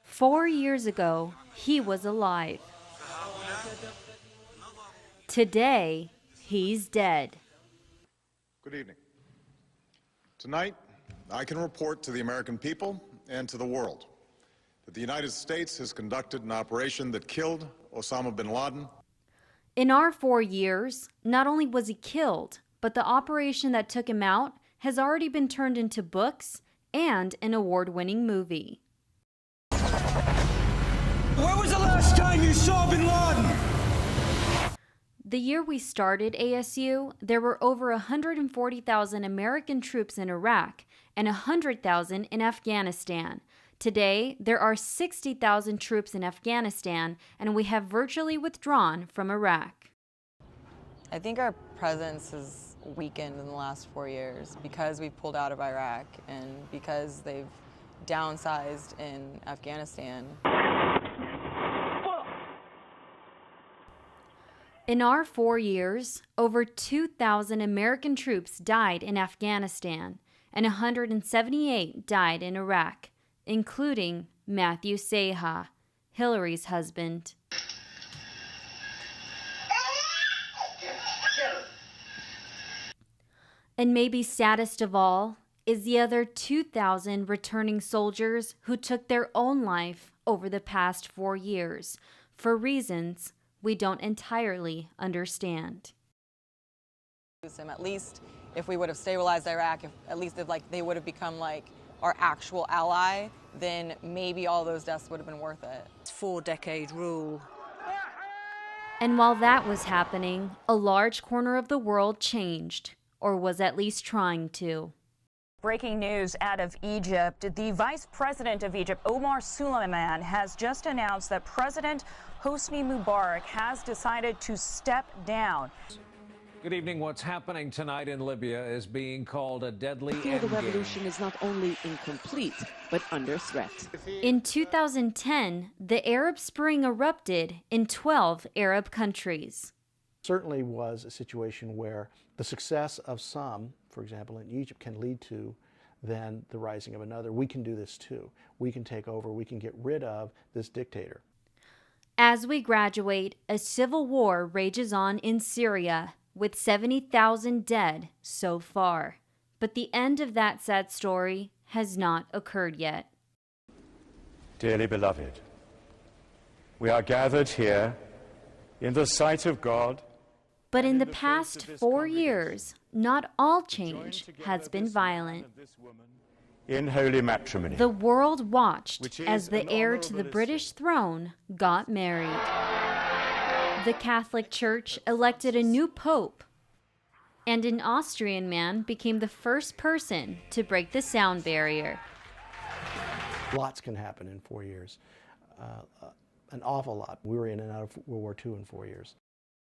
4 years ago, he was alive. Today, he's dead. Good evening. Tonight, I can report to the American people and to the world that the United States has conducted an operation that killed Osama Bin Laden. In our 4 years, not only was he killed, but the operation that took him out has already been turned into books and an award-winning movie. When was the last time you saw Bin Laden? The year we started ASU, there were over 140,000 American troops in Iraq and 100,000 in Afghanistan. Today, there are 60,000 troops in Afghanistan, and we have virtually withdrawn from Iraq. I think our presence has weakened in the last 4 years because we've pulled out of Iraq and because they've downsized in Afghanistan. In our 4 years, over 2,000 American troops died in Afghanistan, and 178 died in Iraq, including Matthew Seha, Hillary's husband. And maybe saddest of all is the other 2,000 returning soldiers who took their own life over the past 4 years for reasons we don't entirely understand. At least if we would have stabilized Iraq, at least if they would have become our actual ally, then maybe all those deaths would have been worth it. 4-decade rule. And while that was happening, a large corner of the world changed, or was at least trying to. Breaking news out of Egypt. The Vice President of Egypt, Omar Suleiman, has just announced that President Hosni Mubarak has decided to step down. Good evening. What's happening tonight in Libya is being called a deadly endgame. The revolution is not only incomplete, but under threat. In 2010, the Arab Spring erupted in 12 Arab countries. Certainly was a situation where the success of some, for example, in Egypt, can lead to then the rising of another. We can do this too. We can take over. We can get rid of this dictator. As we graduate, a civil war rages on in Syria, with 70,000 dead so far. But the end of that sad story has not occurred yet. Dearly beloved, we are gathered here in the sight of God. But in the past 4 years, not all change has been violent. In holy matrimony. The world watched as the heir to the British throne got married. The Catholic Church elected a new pope, and an Austrian man became the first person to break the sound barrier. Lots can happen in 4 years, an awful lot. We were in and out of World War II in 4 years.